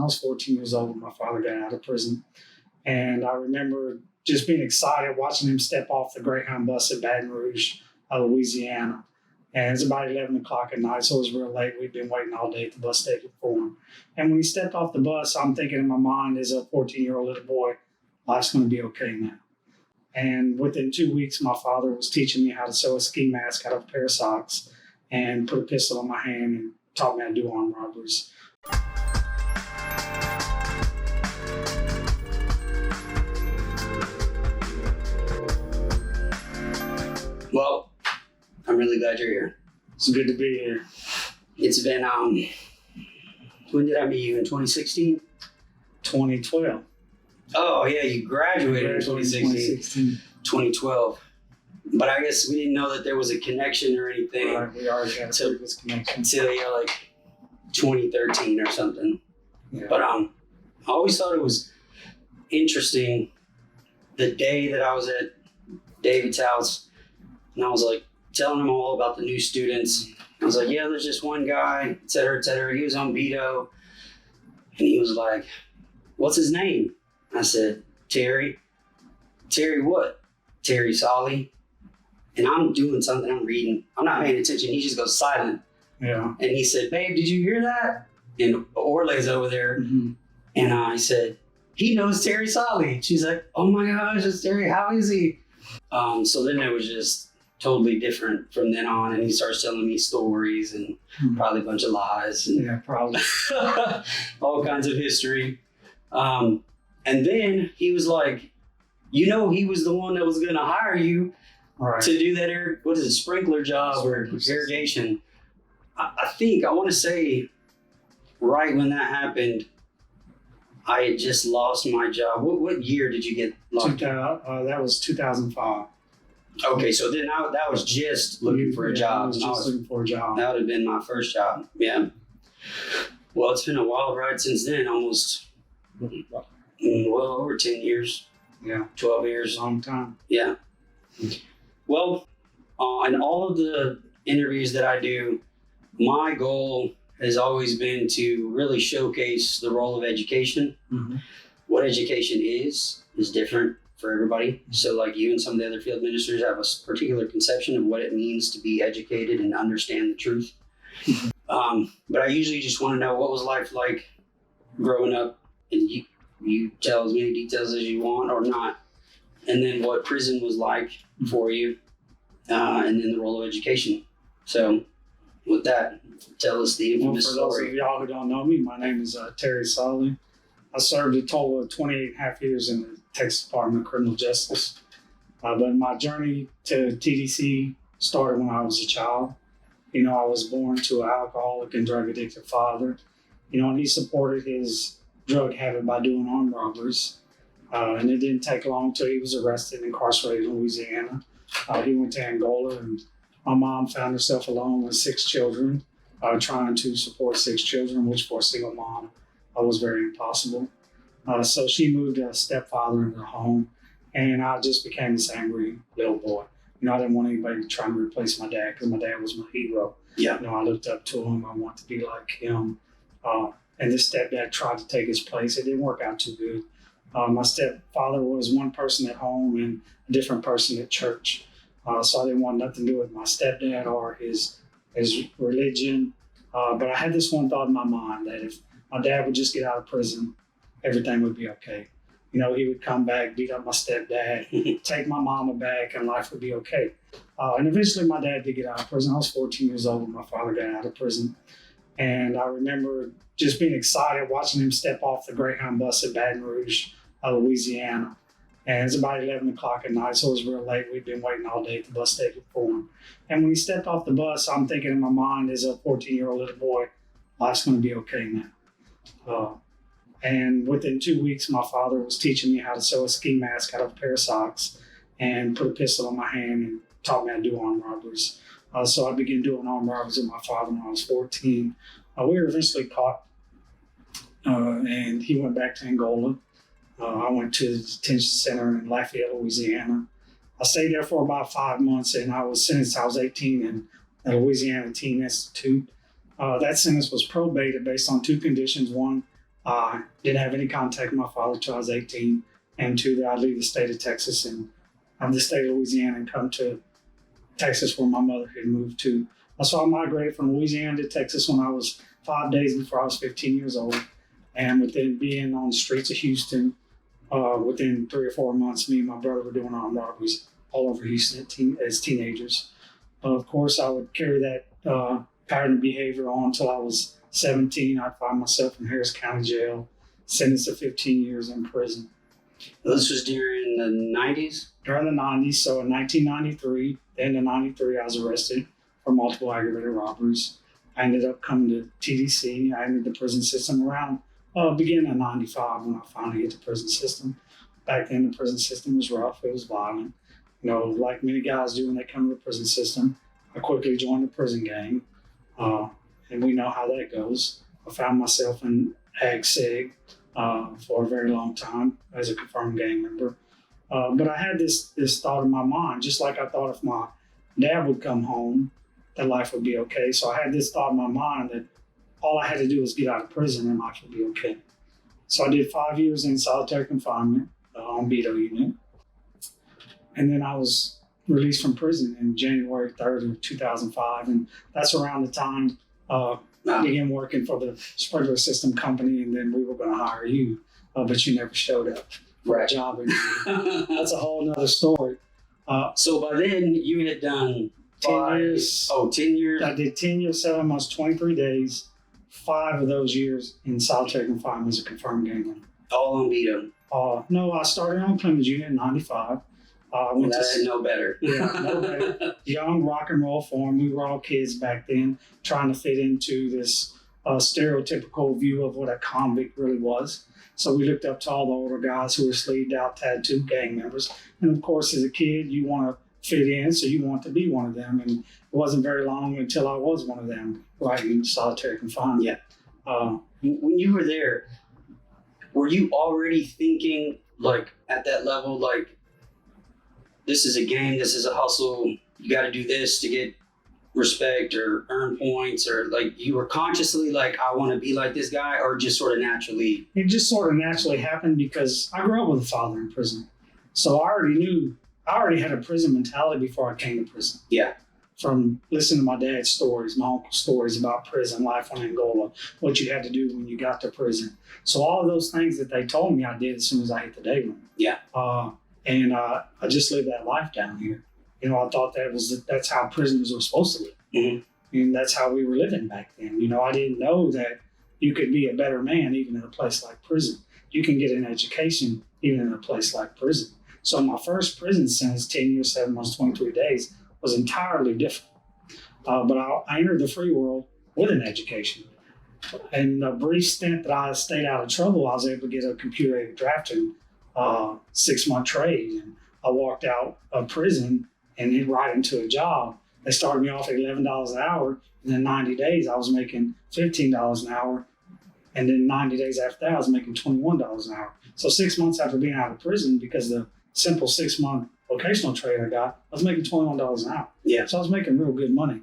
I was 14 years old when my father got out of prison. And I remember just being excited watching him step off the Greyhound bus at Baton Rouge, Louisiana. And it's about 11 o'clock at night, so it was real late. We'd been waiting all day at the bus station for him. And when he stepped off the bus, I'm thinking in my mind as a 14-year-old little boy, life's going to be okay now. And within 2 weeks, my father was teaching me how to sew a ski mask out of a pair of socks and put a pistol in my hand and taught me how to do armed robberies. Well, I'm really glad you're here. It's good to be here. It's been, when did I meet you? In 2016? 2012. Oh, yeah, you graduated in 2016. 2012. But I guess we didn't know that there was a connection or anything. Right, we already had a previous connection. Until, 2013 or something. Yeah. But I always thought it was interesting the day that I was at David's house, and I was like telling him all about the new students. I was like, yeah, there's just one guy, et cetera, et cetera. He was on Beto. And he was like, what's his name? I said, Terry. Terry what? Terry Solley. And I'm doing something, I'm reading. I'm not paying attention. He just goes silent. Yeah. And he said, babe, did you hear that? And Orlay's over there. Mm-hmm. And I said, he knows Terry Solley. She's like, oh my gosh, it's Terry. How is he? So then it was just totally different from then on. And he starts telling me stories and probably a bunch of lies. And yeah, probably. all kinds of history. And then he was like, he was the one that was going to hire you to do that, sprinkler job or irrigation. I want to say right when that happened, I had just lost my job. What year did you get locked up? That was 2005. Okay, so then that was just looking for a job. I was just looking for a job. That would have been my first job, yeah. Well, it's been a wild ride since then, almost, over 10 years. Yeah. 12 years. Long time. Yeah. Well, in all of the interviews that I do, my goal has always been to really showcase the role of education. Mm-hmm. What education is different for everybody. So like you and some of the other field ministers have a particular conception of what it means to be educated and understand the truth. Mm-hmm. But I usually just want to know, what was life like growing up? And you tell as many details as you want or not. And then what prison was like for you. And then the role of education. So with that, tell us the infamous story. For those of y'all who don't know me, my name is Terry Solley. I served a total of 28 and a half years in the Texas Department of Criminal Justice. But my journey to TDC started when I was a child. I was born to an alcoholic and drug addicted father. And he supported his drug habit by doing armed robberies. And it didn't take long till he was arrested and incarcerated in Louisiana. He went to Angola, and my mom found herself alone with 6 children, trying to support 6 children, which for a single mom was very impossible. So she moved a stepfather into the home, and I just became this angry little boy. I didn't want anybody trying to replace my dad because my dad was my hero. Yeah. I looked up to him. I wanted to be like him. And this stepdad tried to take his place. It didn't work out too good. My stepfather was one person at home and a different person at church. So I didn't want nothing to do with my stepdad or his religion. But I had this one thought in my mind that if my dad would just get out of prison, everything would be okay. He would come back, beat up my stepdad, take my mama back, and life would be okay. And eventually my dad did get out of prison. I was 14 years old when my father got out of prison. And I remember just being excited watching him step off the Greyhound bus at Baton Rouge, Louisiana. And it's about 11 o'clock at night, so it was real late. We'd been waiting all day at the bus station for him. And when he stepped off the bus, I'm thinking in my mind as a 14-year-old little boy, life's going to be okay now. And within 2 weeks, my father was teaching me how to sew a ski mask out of a pair of socks and put a pistol in my hand and taught me how to do armed robberies. So I began doing armed robberies with my father when I was 14. We were eventually caught, and he went back to Angola. I went to the detention center in Lafayette, Louisiana. I stayed there for about 5 months, and I was sentenced. I was 18 in the Louisiana Teen Institute. That sentence was probated based on 2 conditions. One, I didn't have any contact with my father until I was 18, and two, that I'd leave the state of Texas and the state of Louisiana and come to Texas where my mother had moved to. So I migrated from Louisiana to Texas when I was 5 days before I was 15 years old. And within being on the streets of Houston, within 3 or 4 months, me and my brother were doing armed robberies all over Houston as teenagers. Of course, I would carry that pattern of behavior on until I was 17. I'd find myself in Harris County Jail, sentenced to 15 years in prison. This was during the 90s? During the 90s, so in 1993, the end of 93, I was arrested for multiple aggravated robberies. I ended up coming to TDC. I entered the prison system around beginning of 95 when I finally hit the prison system. Back then, the prison system was rough. It was violent. You know, like many guys do when they come to the prison system, I quickly joined the prison gang, and we know how that goes. I found myself in Ag Sig for a very long time as a confirmed gang member. But I had this thought in my mind, just like I thought if my dad would come home, that life would be okay. So I had this thought in my mind that all I had to do was get out of prison and life would be okay. So I did 5 years in solitary confinement on Beto unit. And then I was released from prison in January 3rd of 2005. And that's around the time I began working for the sprinkler system company, and then we were going to hire you, but you never showed up for a job interview. That's a whole nother story. So by then you had done 10 years. 10 years? I did 10 years, 7 months, 23 days. 5 of those years in solitary confinement as a confirmed gang member. All on Beto? No, I started on Plymouth Unit in 95. No better. Yeah, no better. Young rock and roll form. We were all kids back then, trying to fit into this stereotypical view of what a convict really was. So we looked up to all the older guys who were sleeved out, tattooed gang members. And of course, as a kid, you want to fit in, so you want to be one of them. And it wasn't very long until I was one of them, right in solitary confinement. Yeah. When you were there, were you already thinking, like, at that level, like, this is a game, this is a hustle, you got to do this to get respect or earn points, or like you were consciously like, I want to be like this guy, or just sort of naturally? It just sort of naturally happened because I grew up with a father in prison. So I already had a prison mentality before I came to prison. Yeah. From listening to my dad's stories, my uncle's stories about prison life on Angola, what you had to do when you got to prison. So all of those things that they told me I did as soon as I hit the day room. Yeah. And I just lived that life down here. You know, I thought that's how prisoners were supposed to live. Mm-hmm. And that's how we were living back then. You know, I didn't know that you could be a better man even in a place like prison. You can get an education even in a place like prison. So my first prison sentence, 10 years, 7 months, 23 days, was entirely different. But I entered the free world with an education. In a brief stint that I stayed out of trouble, I was able to get a computer-aided drafting 6-month trade. And I walked out of prison and hit right into a job. They started me off at $11 an hour. And then 90 days, I was making $15 an hour. And then 90 days after that, I was making $21 an hour. So 6 months after being out of prison, because the simple 6-month vocational trade I got, I was making $21 an hour. Yeah. So I was making real good money.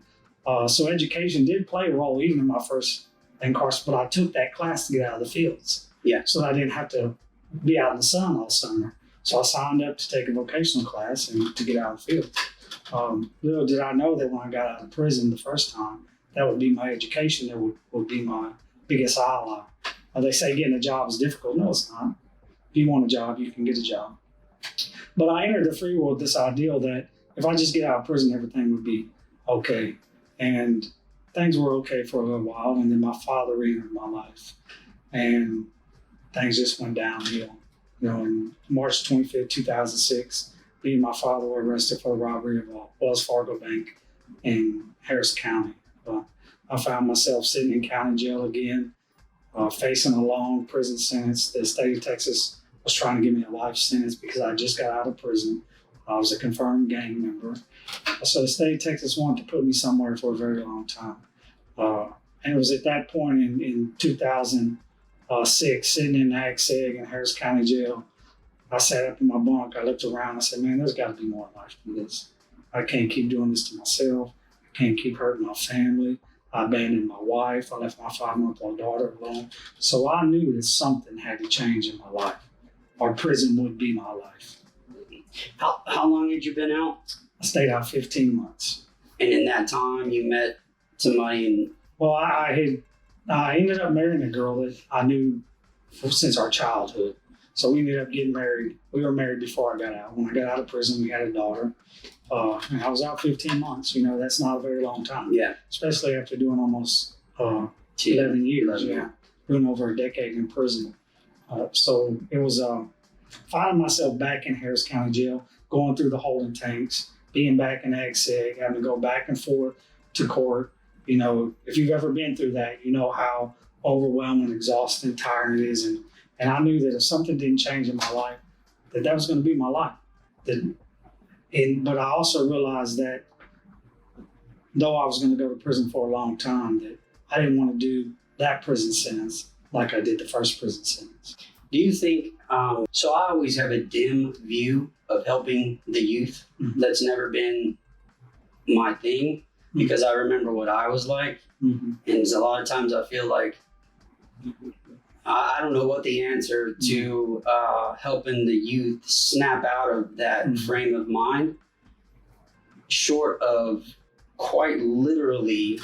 So education did play a role even in my first incarceration, but I took that class to get out of the fields. Yeah. So I didn't have to be out in the sun all summer. So I signed up to take a vocational class and to get out of the field. Little did I know that when I got out of prison the first time, that would be my education, that would be my biggest ally. They say getting a job is difficult. No, it's not. If you want a job, you can get a job. But I entered the free world with this ideal that if I just get out of prison, everything would be okay. And things were okay for a little while. And then my father entered my life. And things just went downhill. You know, on March 25th, 2006, me and my father were arrested for the robbery of a Wells Fargo bank in Harris County. I found myself sitting in county jail again, facing a long prison sentence. The state of Texas was trying to give me a life sentence because I just got out of prison. I was a confirmed gang member. So the state of Texas wanted to put me somewhere for a very long time. And it was at that point in 2006, sitting in Ag Sig in Harris County Jail, I sat up in my bunk, I looked around, I said, man, there's got to be more life than this. I can't keep doing this to myself. I can't keep hurting my family. I abandoned my wife. I left my 5-month-old daughter alone. So I knew that something had to change in my life, or prison would be my life. How long had you been out? I stayed out 15 months. And in that time, you met somebody and... Well, I ended up marrying a girl that I knew since our childhood. So we ended up getting married. We were married before I got out. When I got out of prison, we had a daughter. And I was out 15 months. That's not a very long time. Yeah. Especially after doing almost 11 years. Yeah. Doing over a decade in prison. So it was finding myself back in Harris County Jail, going through the holding tanks, being back in exec, having to go back and forth to court. If you've ever been through that, you know how overwhelming, exhausting, tiring it is. And I knew that if something didn't change in my life, that was going to be my life. But I also realized that though I was going to go to prison for a long time, that I didn't want to do that prison sentence like I did the first prison sentence. Do you think, so I always have a dim view of helping the youth. Mm-hmm. That's never been my thing, because I remember what I was like. Mm-hmm. And a lot of times I feel like I don't know what the answer to helping the youth snap out of that frame of mind, short of quite literally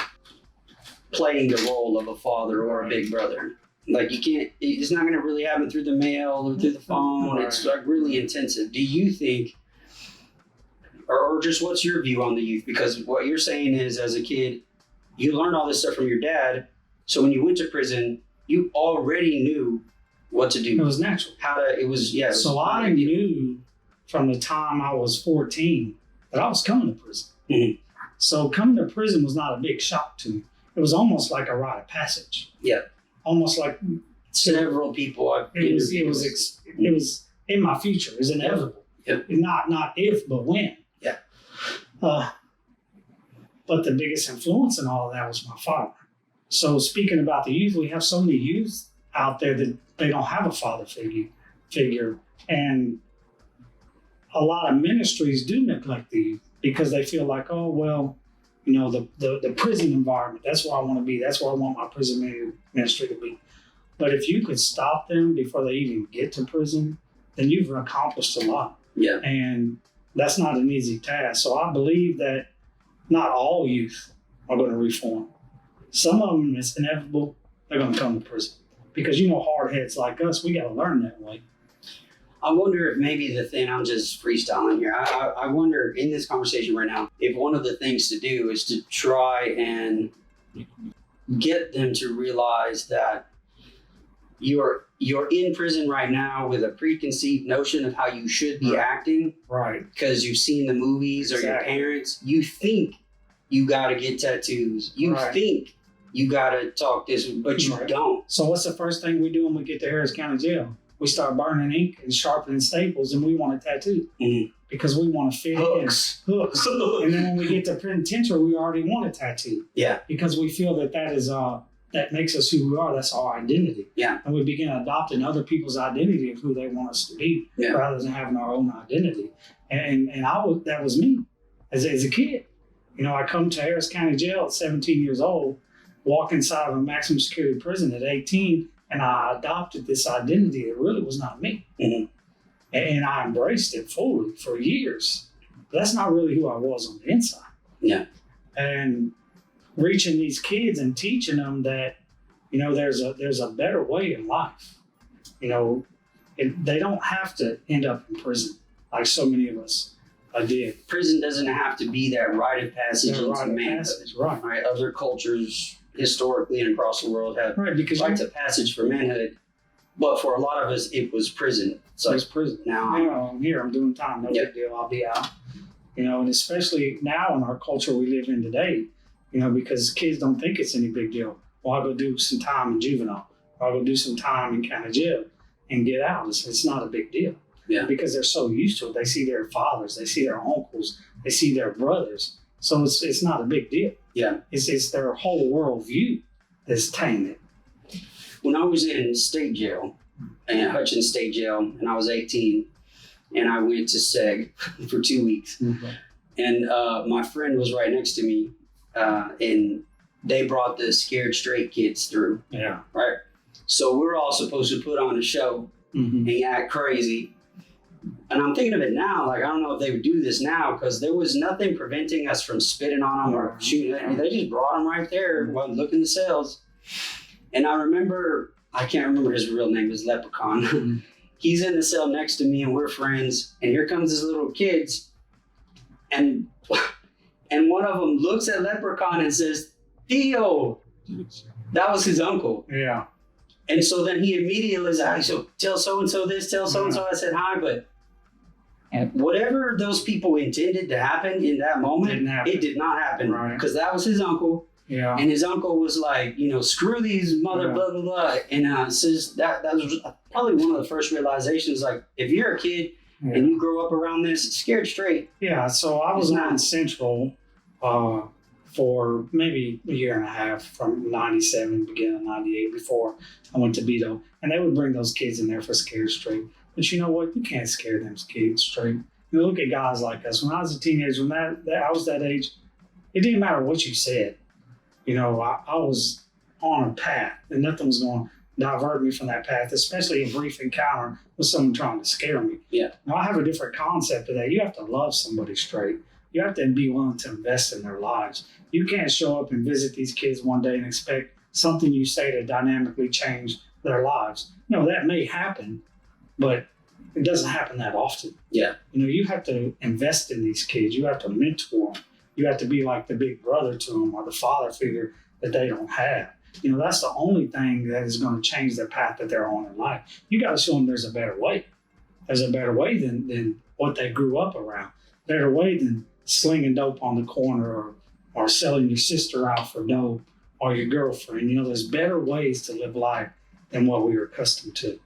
playing the role of a father or a big brother. Like it's not going to really happen through the mail or through the phone. Right. It's like really intensive. Do you think, or just what's your view on the youth? Because what you're saying is, as a kid, you learned all this stuff from your dad. So when you went to prison, you already knew what to do. It was natural. So I knew from the time I was 14 that I was coming to prison. Mm-hmm. So coming to prison was not a big shock to me. It was almost like a rite of passage. Yeah. Almost like several people I've interviewed. It was in my future. It was inevitable. Yep. Not if, but when. Yeah. But the biggest influence in all of that was my father. So speaking about the youth, we have so many youth out there that they don't have a father figure. And a lot of ministries do neglect the youth because they feel like, oh, well, the prison environment, that's where I want to be. That's where I want my prison ministry to be. But if you could stop them before they even get to prison, then you've accomplished a lot. Yeah. And that's not an easy task. So I believe that not all youth are going to reform. Some of them, it's inevitable, they're going to come to prison. Because, hard heads like us, we got to learn that way. I wonder if maybe the thing, I'm just freestyling here. I wonder in this conversation right now, if one of the things to do is to try and get them to realize that you're in prison right now with a preconceived notion of how you should be acting. Right. Because you've seen the movies or your parents. You think you got to get tattoos. You think you got to talk this, but you don't. So what's the first thing we do when we get to Harris County Jail? We start burning ink and sharpening staples, and we want a tattoo because we want to fit Hooks. And then when we get to penitentiary, we already want a tattoo. Yeah. Because we feel that is that makes us who we are. That's our identity. Yeah. And we begin adopting other people's identity of who they want us to be, rather than having our own identity. And that was me as a kid. I come to Harris County Jail at 17 years old, walk inside of a maximum security prison at 18. And I adopted this identity that really was not me. Mm-hmm. And I embraced it fully for years. But that's not really who I was on the inside. Yeah. And reaching these kids and teaching them that, there's a better way in life. They don't have to end up in prison like so many of us did. Prison doesn't have to be that rite of passage into manhood. Right. Other cultures historically and across the world have rites of passage for manhood, but for a lot of us, it was prison. So it's prison. Now I'm here. I'm doing time. No big deal. I'll be out. And especially now in our culture we live in today, because kids don't think it's any big deal. Well, I'll go do some time in juvenile. Or I'll go do some time in county jail and get out. It's not a big deal. Yeah. Because they're so used to it. They see their fathers. They see their uncles. They see their brothers. So it's not a big deal. Yeah. It's their whole worldview that's tainted. When I was in state jail, Hutchins State Jail, and I was 18, and I went to SEG for 2 weeks. Mm-hmm. And my friend was right next to me, and they brought the scared straight kids through. Yeah. Right. So we're all supposed to put on a show and act crazy. And I'm thinking of it now, like, I don't know if they would do this now, because there was nothing preventing us from spitting on them or shooting. They just brought them right there while looking the cells. And I remember, I can't remember his real name, his Leprechaun. He's in the cell next to me and we're friends. And here comes this little kids. And one of them looks at Leprechaun and says, Theo. That was his uncle. Yeah. And so then he immediately was like, so tell so-and-so this, tell so-and-so. I said hi, but whatever those people intended to happen in that moment, it did not happen. Because that was his uncle. Yeah. And his uncle was like, screw these mother blah, blah, blah. And says that was probably one of the first realizations, like, if you're a kid and you grow up around this, it's scared straight. Yeah, so I was on Central for maybe a year and a half, from 97, beginning of 98, before I went to Beto. And they would bring those kids in there for scared straight. But you know what? You can't scare them kids straight. Look at guys like us. When I was a teenager, when I was that age, it didn't matter what you said. I was on a path, and nothing was going to divert me from that path, especially a brief encounter with someone trying to scare me. Yeah. Now, I have a different concept of that. You have to love somebody straight. You have to be willing to invest in their lives. You can't show up and visit these kids one day and expect something you say to dynamically change their lives. That may happen, but it doesn't happen that often. Yeah. You have to invest in these kids. You have to mentor them. You have to be like the big brother to them, or the father figure that they don't have. That's the only thing that is going to change their path that they're on in life. You got to show them there's a better way. There's a better way than what they grew up around. Better way than slinging dope on the corner or selling your sister out for dope or your girlfriend. There's better ways to live life than what we were accustomed to.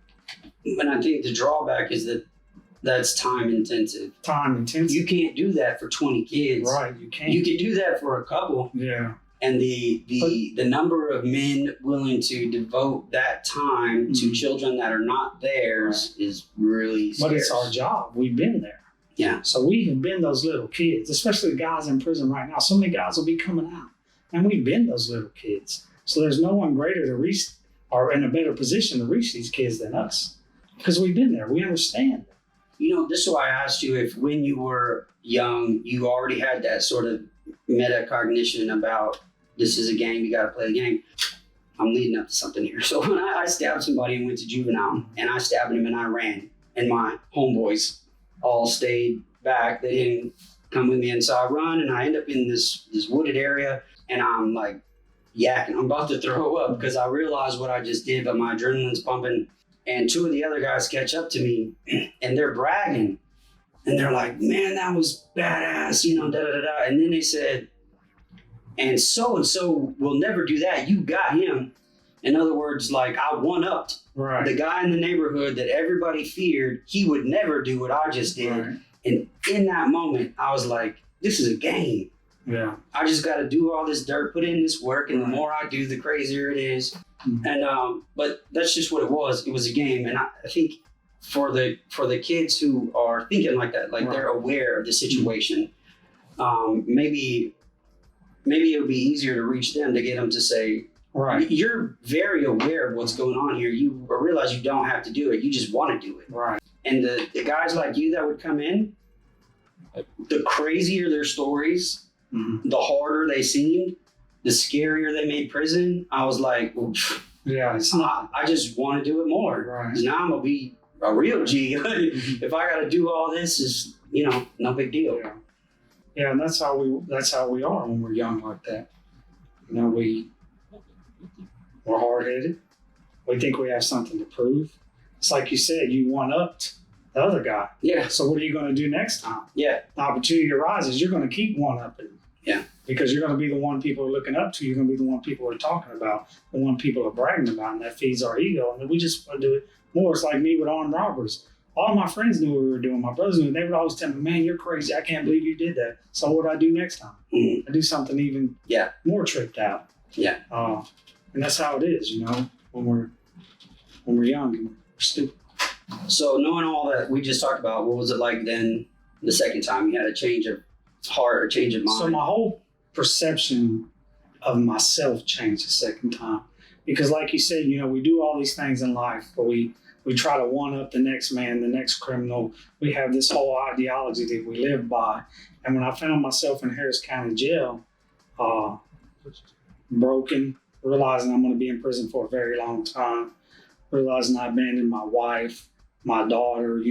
And I think the drawback is that that's time intensive. Time intensive. You can't do that for 20 kids. Right, you can't. You can do that for a couple. Yeah. And the number of men willing to devote that time to children that are not theirs is really scarce. But it's our job. We've been there. Yeah. So we have been those little kids, especially the guys in prison right now. So many guys will be coming out. And we've been those little kids. So there's no one greater to reach or in a better position to reach these kids than us. Because we've been there. We understand. This is why I asked you if when you were young, you already had that sort of metacognition about this is a game, you got to play the game. I'm leading up to something here. So when I stabbed somebody and went to juvenile, and I stabbed him and I ran, and my homeboys all stayed back. They didn't come with me. And so I run and I end up in this wooded area, and I'm like yakking. I'm about to throw up because I realized what I just did, but my adrenaline's pumping. And two of the other guys catch up to me and they're bragging. And they're like, man, that was badass, da-da-da-da. And then they said, and so will never do that. You got him. In other words, like, I one-upped the guy in the neighborhood that everybody feared. He would never do what I just did. Right. And in that moment, I was like, this is a game. Yeah. I just got to do all this dirt, put in this work. And the more I do, the crazier it is. Mm-hmm. And but that's just what it was. It was a game. And I think for the kids who are thinking like that, like they're aware of the situation, maybe it would be easier to reach them to get them to say, you're very aware of what's going on here. You realize you don't have to do it. You just want to do it. Right. And the guys like you that would come in, the crazier their stories, the harder they seemed, the scarier they made prison. I was like, I just want to do it more. Right. Now I'm going to be a real G. If I got to do all this, is no big deal. Yeah. Yeah, and that's how we are when we're young like that. We're hard-headed. We think we have something to prove. It's like you said, you one-upped the other guy. Yeah. So what are you going to do next time? Yeah. The opportunity arises, you're going to keep one-upping. Yeah. Because you're going to be the one people are looking up to. You're going to be the one people are talking about, the one people are bragging about, and that feeds our ego. And we just want to do it more. It's like me with armed robbers. All of my friends knew what we were doing. My brothers knew. They would always tell me, man, you're crazy. I can't believe you did that. So what do I do next time? I do something even more tripped out. Yeah. And that's how it is, when we're young and we're stupid. So knowing all that we just talked about, what was it like then the second time you had a change of heart or change of mind? So my whole perception of myself changed the second time. Because like you said, we do all these things in life, but we try to one up the next man, the next criminal. We have this whole ideology that we live by. And when I found myself in Harris County Jail, broken, realizing I'm going to be in prison for a very long time, realizing I abandoned my wife, my daughter,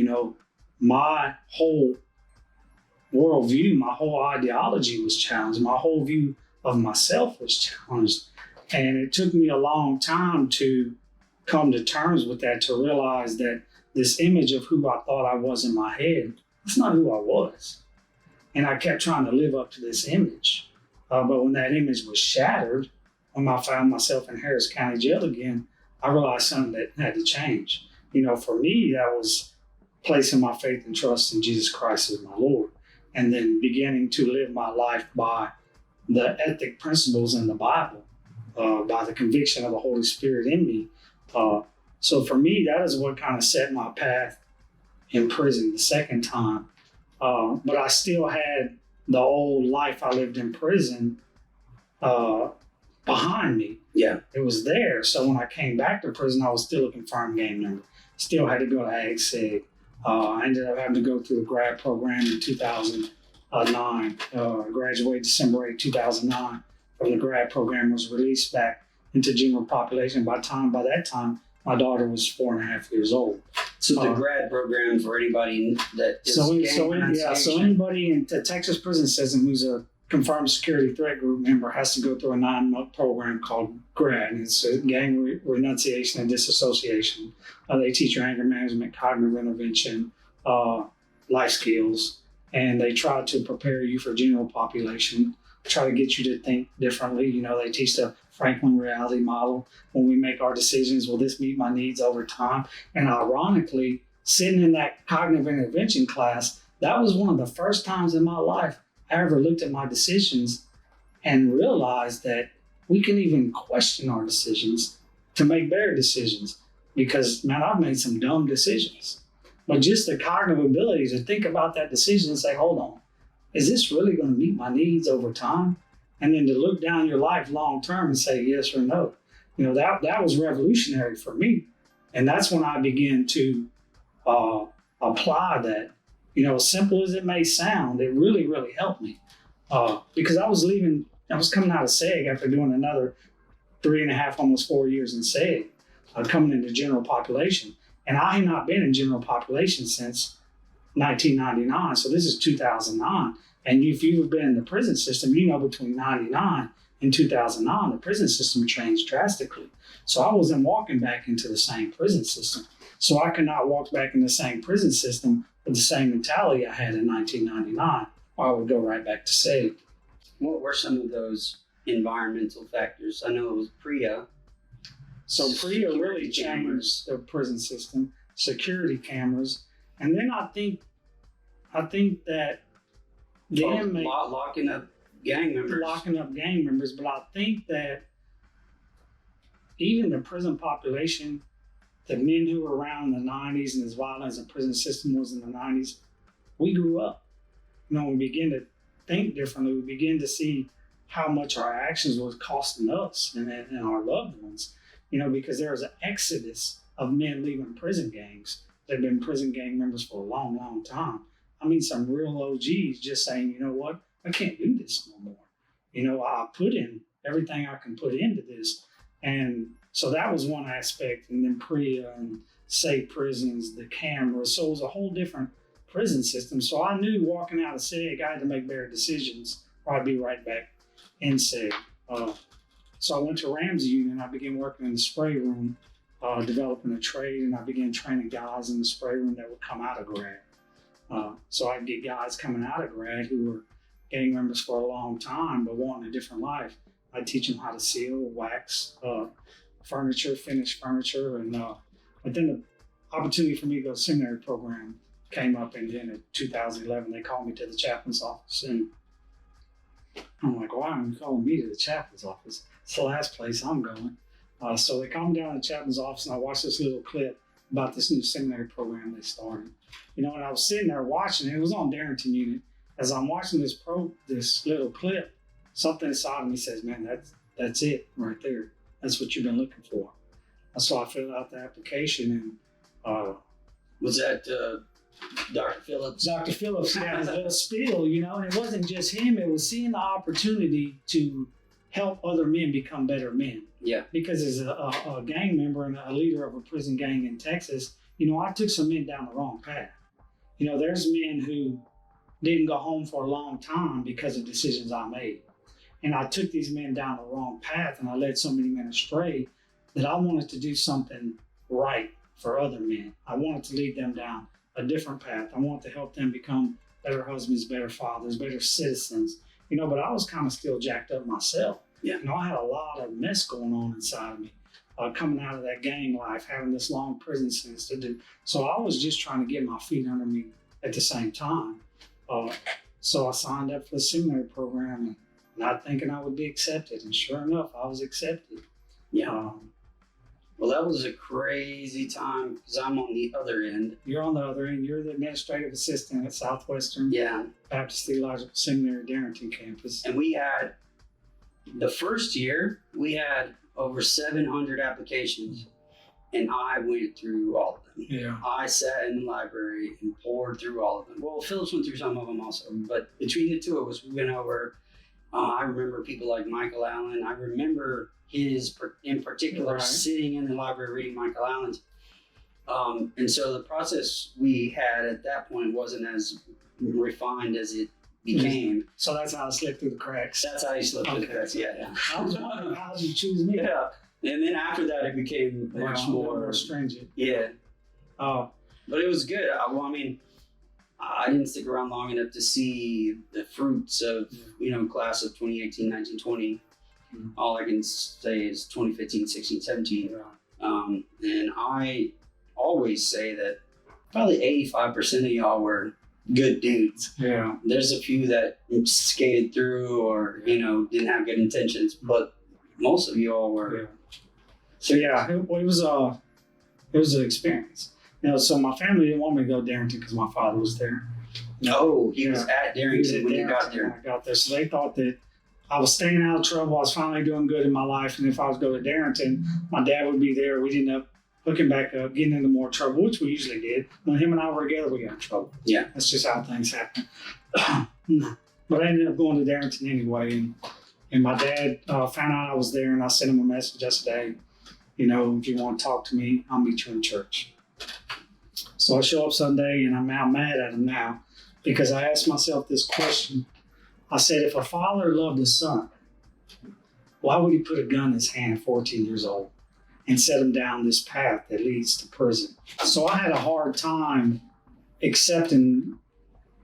my whole worldview, my whole ideology was challenged. My whole view of myself was challenged. And it took me a long time to come to terms with that, to realize that this image of who I thought I was in my head, that's not who I was. And I kept trying to live up to this image. But when that image was shattered, when I found myself in Harris County Jail again, I realized something that had to change. For me, that was placing my faith and trust in Jesus Christ as my Lord, and then beginning to live my life by the ethic principles in the Bible, by the conviction of the Holy Spirit in me. So for me, that is what kind of set my path in prison the second time. But I still had the old life I lived in prison behind me. Yeah. It was there. So when I came back to prison, I was still a confirmed gang member. Still had to go to Ag Sig. I ended up having to go through the grad program in 2009. Graduated December 8, 2009 from the grad program, was released back into general population. By that time, my daughter was 4.5 years old. So the grad program, for anybody that is so anybody in the Texas prison system who's a confirmed security threat group member has to go through a 9-month program called GRAD. And it's gang renunciation and disassociation. They teach you anger management, cognitive intervention, life skills, and they try to prepare you for general population, try to get you to think differently. They teach the Franklin reality model. When we make our decisions, will this meet my needs over time? And ironically, sitting in that cognitive intervention class, that was one of the first times in my life I ever looked at my decisions and realized that we can even question our decisions to make better decisions. Because, man, I've made some dumb decisions. But just the cognitive ability to think about that decision and say, hold on, is this really going to meet my needs over time? And then to look down your life long term and say yes or no. That was revolutionary for me. And that's when I began to apply that. As simple as it may sound, it really, really helped me. Because I was coming out of SEG after doing another 3.5, almost 4 years in SEG, coming into general population. And I had not been in general population since 1999. So this is 2009. And if you've been in the prison system, between 99 and 2009, the prison system changed drastically. So I wasn't walking back into the same prison system. So I could not walk back in the same prison system with the same mentality I had in 1999, or I would go right back to SEG. What were some of those environmental factors? I know it was PREA. So PREA really changed the prison system, security cameras. And then I think that the inmate locking up gang members. But I think that even the prison population, the men who were around in the 90s and as violent as the prison system was in the 90s, we grew up. We begin to think differently. We begin to see how much our actions was costing us and our loved ones. Because there was an exodus of men leaving prison gangs. They've been prison gang members for a long, long time. I mean, some real OGs just saying, you know what, I can't do this no more. I put in everything I can put into this. And so that was one aspect. And then PREA and safe prisons, the cameras. So it was a whole different prison system. So I knew walking out of SEG, I had to make better decisions or I'd be right back in SEG. So I went to Ramsey Union. I began working in the spray room, developing a trade, and I began training guys in the spray room that would come out of grad. So I'd get guys coming out of grad who were gang members for a long time but wanting a different life. I'd teach them how to seal, wax, furniture, finish furniture. And but then the opportunity for me to go to the seminary program came up, and then in 2011 they called me to the chaplain's office. And I'm like, why are you calling me to the chaplain's office? It's the last place I'm going. So they called me down to the chaplain's office, and I watched this little clip about this new seminary program they started. And I was sitting there watching it. It was on Darrington Unit. As I'm watching this little clip, something inside of me says, man, That's it right there. That's what you've been looking for. So I filled out the application, and Was that Dr. Phillips? Dr. Phillips had his little spiel, and it wasn't just him. It was seeing the opportunity to help other men become better men. Yeah. Because as a gang member and a leader of a prison gang in Texas, I took some men down the wrong path. There's men who didn't go home for a long time because of decisions I made. And I took these men down the wrong path, and I led so many men astray that I wanted to do something right for other men. I wanted to lead them down a different path. I wanted to help them become better husbands, better fathers, better citizens. But I was kind of still jacked up myself. Yeah. I had a lot of mess going on inside of me, coming out of that gang life, having this long prison sentence to do. So I was just trying to get my feet under me at the same time. So I signed up for the seminary program, and not thinking I would be accepted. And sure enough, I was accepted. Yeah. Well, that was a crazy time because I'm on the other end. You're on the other end. You're the administrative assistant at Southwestern Baptist Theological Seminary, Darrington campus. And we had, the first year, we had over 700 applications, and I went through all of them. Yeah. I sat in the library and poured through all of them. Well, Phillips went through some of them also, but between the two of us, we went over. I remember people like Michael Allen. I remember in particular, sitting in the library reading Michael Allen's. And so the process we had at that point wasn't as refined as it became. So that's how I slipped through the cracks. That's how you slipped through the cracks, yeah. I was wondering, how did you choose me? Yeah. And then after that, it became much more stringent. Yeah. But it was good. I didn't stick around long enough to see the fruits of, class of 2018, 19, 20. All I can say is 2015, 16, 17. And I always say that probably 85% of y'all were good dudes. Yeah. There's a few that skated through or, didn't have good intentions, but most of y'all were. Yeah. So it was an experience. So my family didn't want me to go to Darrington because my father was there. No, he was at Darrington when you got there. When I got there. So they thought that I was staying out of trouble. I was finally doing good in my life. And if I was going to Darrington, my dad would be there. We'd end up hooking back up, getting into more trouble, which we usually did. When him and I were together, we got in trouble. Yeah. That's just how things happen. But I ended up going to Darrington anyway. And my dad found out I was there, and I sent him a message. I said, hey, if you want to talk to me, I'll meet you in church. So I show up Sunday, and I'm mad at him now because I asked myself this question. I said, if a father loved his son, why would he put a gun in his hand at 14 years old and set him down this path that leads to prison? So I had a hard time accepting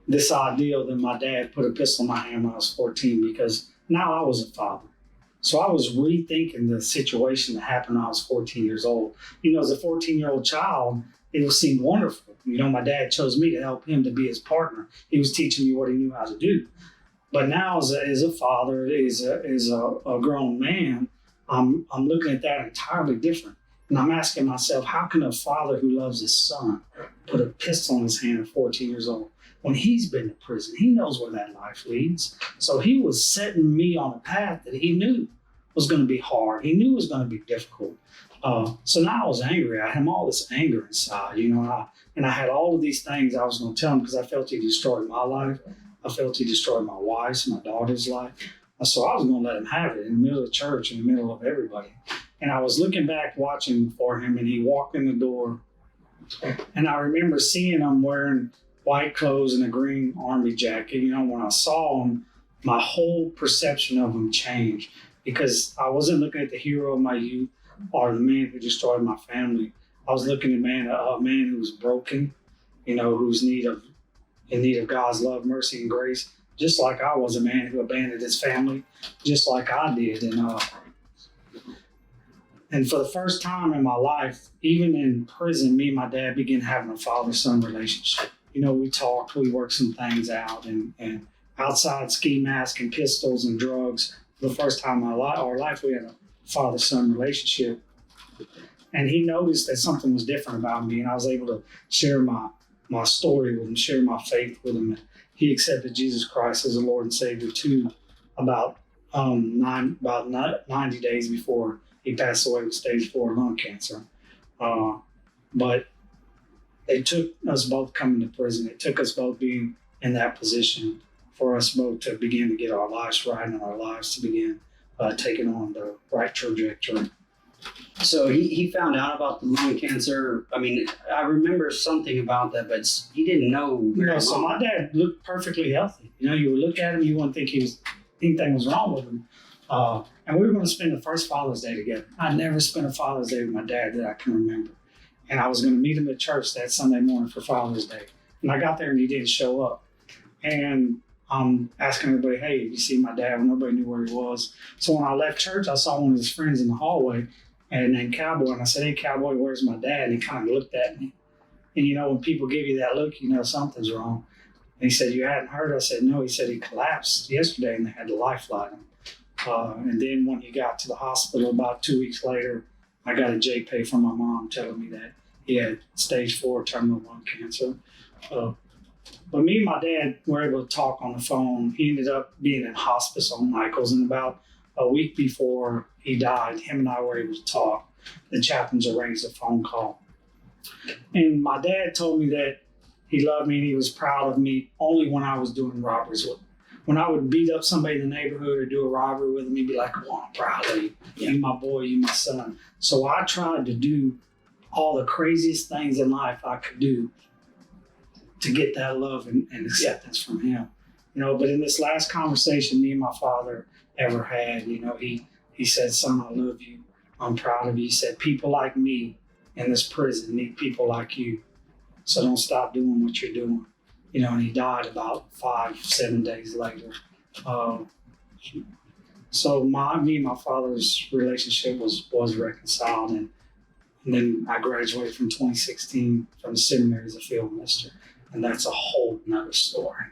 this ideal that my dad put a pistol in my hand when I was 14 because now I was a father. So I was rethinking the situation that happened when I was 14 years old. As a 14-year-old child, it seemed wonderful. My dad chose me to help him to be his partner. He was teaching me what he knew how to do. But now as a father, as a grown man, I'm looking at that entirely different. And I'm asking myself, how can a father who loves his son put a pistol in his hand at 14 years old? When he's been to prison, he knows where that life leads. So he was setting me on a path that he knew was going to be hard. He knew it was going to be difficult. So now I was angry. I had all this anger inside, and I had all of these things I was going to tell him because I felt he destroyed my life. I felt he destroyed my wife's, my daughter's life. So I was going to let him have it in the middle of church, in the middle of everybody. And I was looking back, watching for him, and he walked in the door. And I remember seeing him wearing white clothes and a green army jacket. When I saw him, my whole perception of him changed because I wasn't looking at the hero of my youth or the man who destroyed my family. I was looking at a man who was broken, who's in need of God's love, mercy, and grace, just like I was a man who abandoned his family, just like I did. And for the first time in my life, even in prison, me and my dad began having a father-son relationship. We talked, we worked some things out, and outside ski mask and pistols and drugs, for the first time in our life, we had a father-son relationship. And he noticed that something was different about me, and I was able to share my story with him, share my faith with him. And he accepted Jesus Christ as a Lord and Savior too, about about 90 days before he passed away with stage 4 lung cancer. But it took us both coming to prison. It took us both being in that position for us both to begin to get our lives right and our lives to begin taking on the right trajectory. So he found out about the lung cancer. I mean, I remember something about that, but he didn't know. So my dad looked perfectly healthy. You would look at him, you wouldn't think anything was wrong with him. And we were going to spend the first Father's Day together. I never spent a Father's Day with my dad that I can remember. And I was going to meet him at church that Sunday morning for Father's Day. And I got there and he didn't show up. And I'm asking everybody, hey, have you seen my dad? Well, nobody knew where he was. So when I left church, I saw one of his friends in the hallway named Cowboy. And I said, hey, Cowboy, where's my dad? And he kind of looked at me. And, when people give you that look, something's wrong. And he said, you hadn't heard? I said, no. He said he collapsed yesterday and they had to lifeline him. And then when he got to the hospital about 2 weeks later, I got a JPay from my mom telling me that he had stage 4 terminal lung cancer. But me and my dad were able to talk on the phone. He ended up being in hospice on Michael's, and about a week before he died, him and I were able to talk. The chaplains arranged a phone call. And my dad told me that he loved me and he was proud of me only when I was doing robberies with him. When I would beat up somebody in the neighborhood or do a robbery with him, he'd be like, oh, I'm proud of you. You my boy, you my son. So I tried to do all the craziest things in life I could do to get that love and acceptance from him. But in this last conversation me and my father ever had, he said, son, I love you. I'm proud of you. He said, people like me in this prison need people like you. So don't stop doing what you're doing. And he died about 5-7 days later. So me and my father's relationship was reconciled. And then I graduated from 2016 from the seminary as a field minister. And that's a whole nother story.